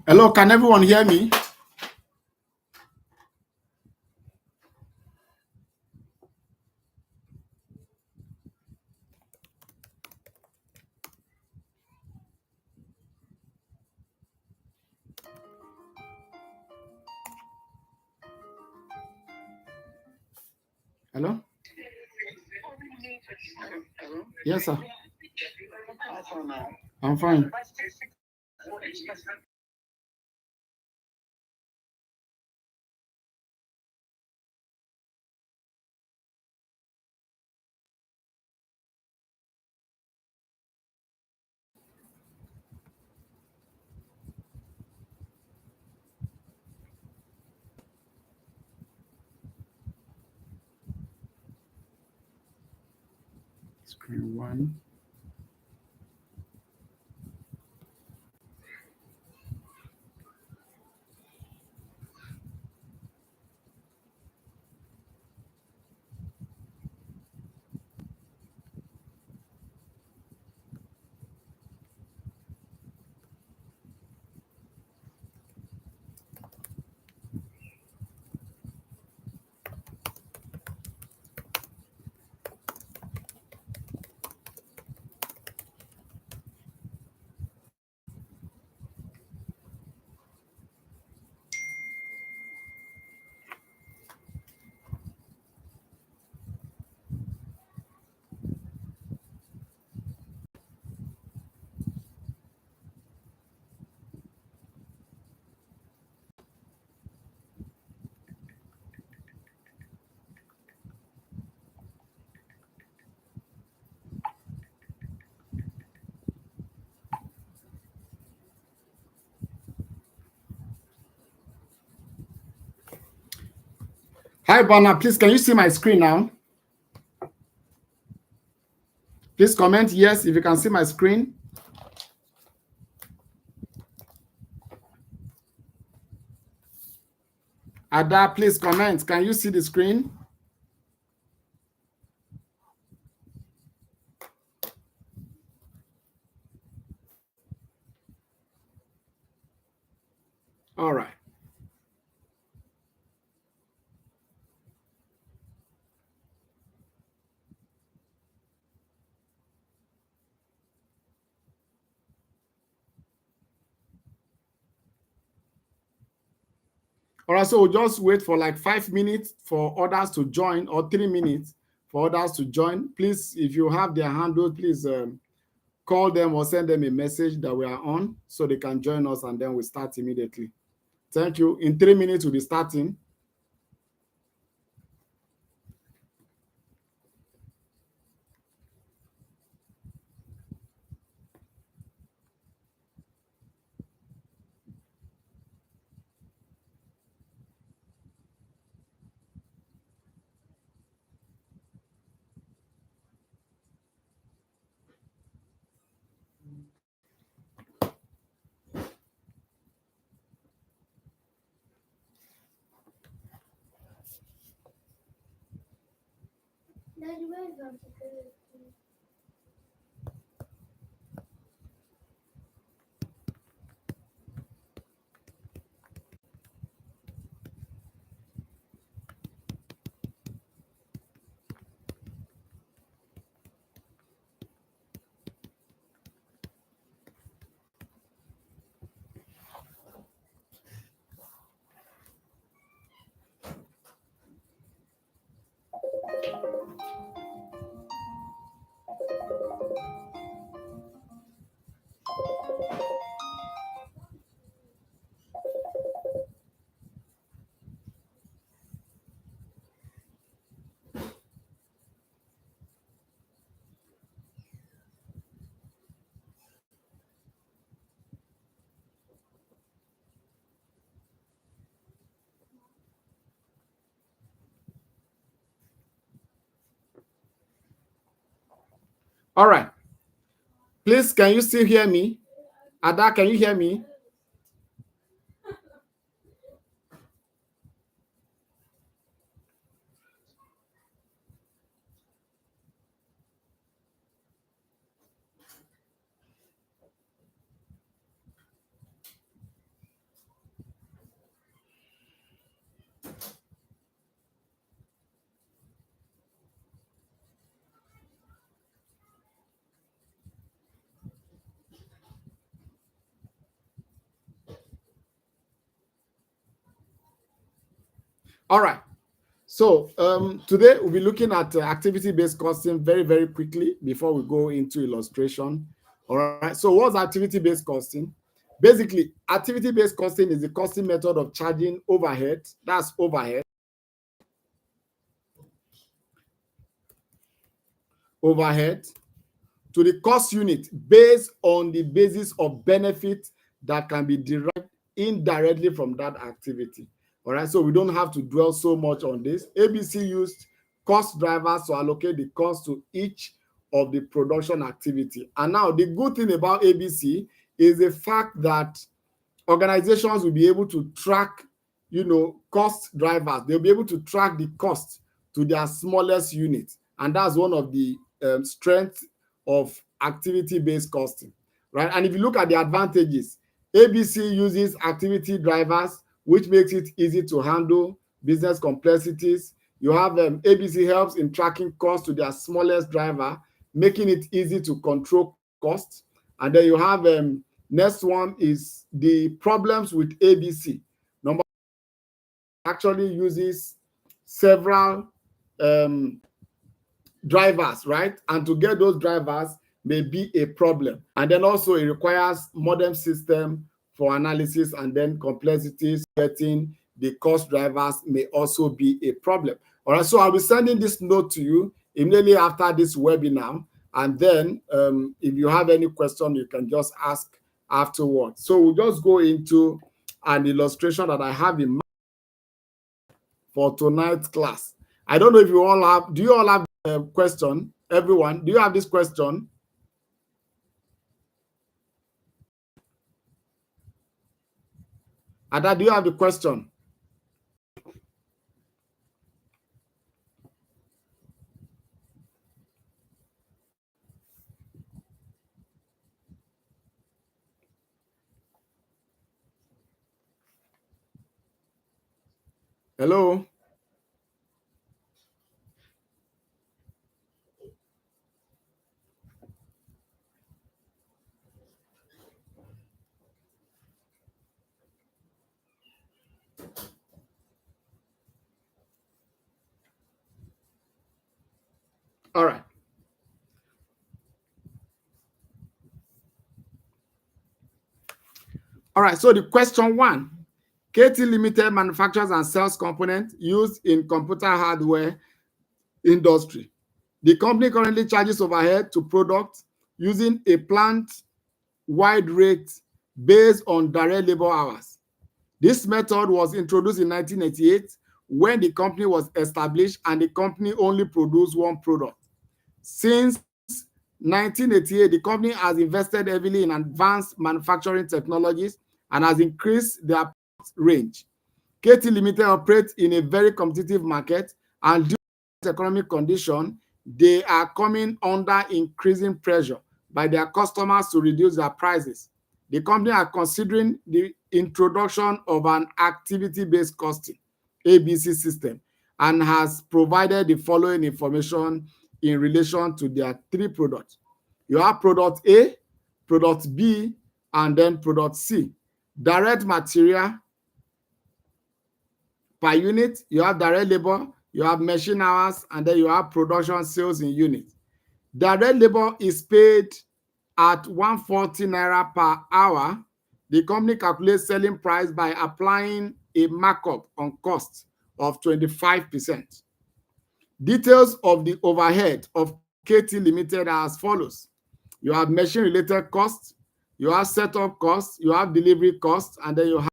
Hello, can everyone hear me? Hello? Yes, sir. I'm fine. Screen one. Hi, Bana. Please, can you see my screen now? Please comment yes if you can see my screen. Ada, please comment. Can you see the screen? All right. All right, so we'll just wait for like 5 minutes for others to join, or 3 minutes for others to join. Please, if you have their handle, please call them or send them a message that we are on so they can join us, and then we start immediately. Thank you. In 3 minutes, we'll be starting. All right. Please, can you still hear me? Ada, can you hear me? All right. So today we'll be looking at activity-based costing very, very quickly before we go into illustration. All right. So what's activity-based costing? Basically, activity-based costing is the costing method of charging overhead. That's overhead. Overhead to the cost unit based on the basis of benefit that can be derived indirectly from that activity. All right, so we don't have to dwell so much on this. ABC used cost drivers to allocate the cost to each of the production activity. And now the good thing about ABC is the fact that organizations will be able to track, cost drivers. They'll be able to track the cost to their smallest unit. And that's one of the strengths of activity-based costing, right? And if you look at the advantages, ABC uses activity drivers, which makes it easy to handle business complexities. You have ABC helps in tracking costs to their smallest driver, making it easy to control costs. And then you have next one is the problems with ABC. Number actually uses several drivers, right? And to get those drivers may be a problem. And then also it requires modern system for analysis, and then complexities getting the cost drivers may also be a problem. All right, so I'll be sending this note to you immediately after this webinar. And then if you have any question, you can just ask afterwards. So we'll just go into an illustration that I have in mind for tonight's class. I don't know if you all have, do you all have a question? Everyone, do you have this question? Ada, do you have the question? Hello? All right. All right, so the question one, KT Limited manufactures and sells components used in computer hardware industry. The company currently charges overhead to products using a plant-wide rate based on direct labor hours. This method was introduced in 1988 when the company was established and the company only produced one product. Since 1988, the company has invested heavily in advanced manufacturing technologies and has increased their product range. KT Limited operates in a very competitive market, and due to economic condition, they are coming under increasing pressure by their customers to reduce their prices. The company are considering the introduction of an activity-based costing ABC system and has provided the following information in relation to their three products. You have product A, product B, and then product C. Direct material per unit, you have direct labor, you have machine hours, and then you have production sales in units. Direct labor is paid at 140 naira per hour. The company calculates selling price by applying a markup on cost of 25%. Details of the overhead of KT Limited are as follows. You have machine-related costs, you have setup costs, you have delivery costs, and then you have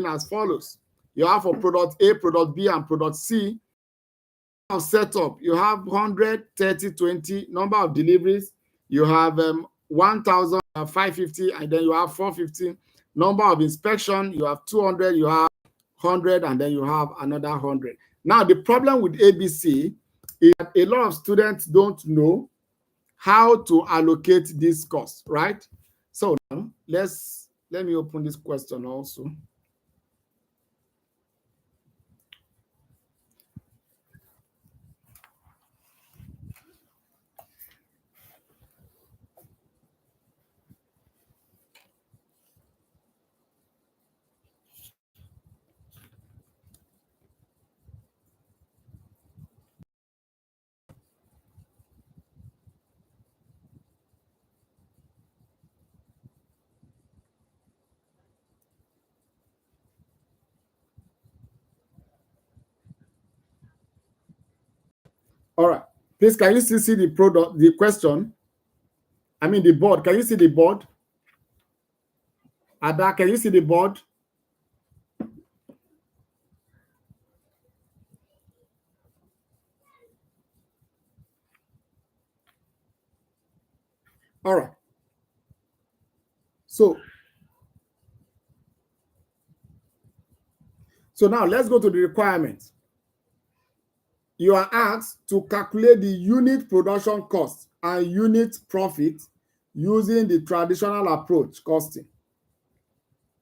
as follows. You have for product A, product B, and product C. Of setup, you have 100, 30, 20. Number of deliveries, you have 1,550, and then you have 450. Number of inspection, you have 200, you have 100, and then you have another 100. Now, the problem with ABC is that a lot of students don't know how to allocate this cost, right? So now, let me open this question also. All right. Please, can you still see the product, the question? I mean the board. Can you see the board? Ada, can you see the board? All right. So now let's go to the requirements. You are asked to calculate the unit production cost and unit profit using the traditional approach costing.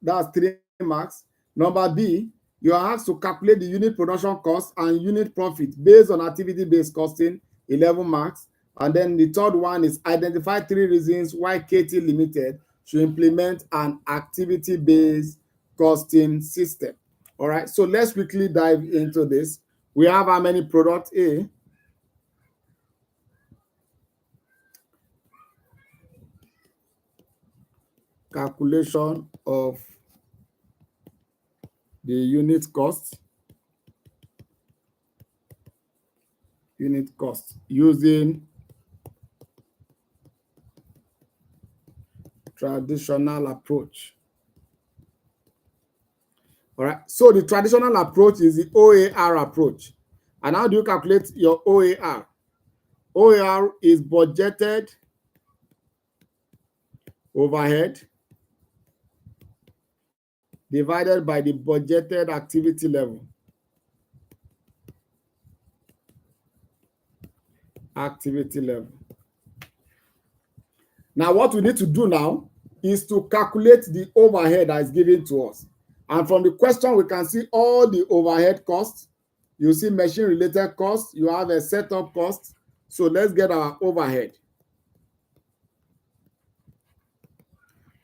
That's 3 marks. Number B, you are asked to calculate the unit production cost and unit profit based on activity-based costing, 11 marks. And then the third one is identify 3 reasons why KT Limited should implement an activity-based costing system. All right, so let's quickly dive into this. We have how many products? A. Calculation of the unit cost using traditional approach. All right, so the traditional approach is the OAR approach. And how do you calculate your OAR? OAR is budgeted overhead divided by the budgeted activity level. Now, what we need to do now is to calculate the overhead that is given to us. And from the question, we can see all the overhead costs. You see machine-related costs. You have a setup cost. So let's get our overhead.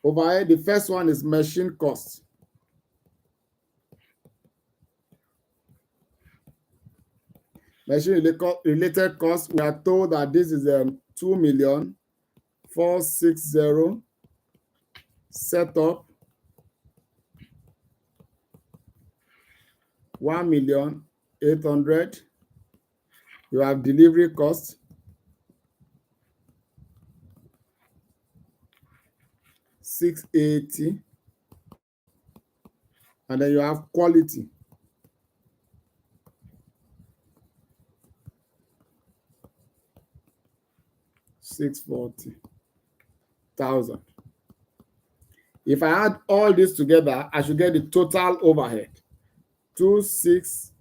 Overhead, the first one is machine cost. Machine-related costs, we are told that this is 2,460,000 setup, 1,800,000. You have delivery cost, 680, and then you have quality, 640,000. If I add all this together, I should get the total overhead, 26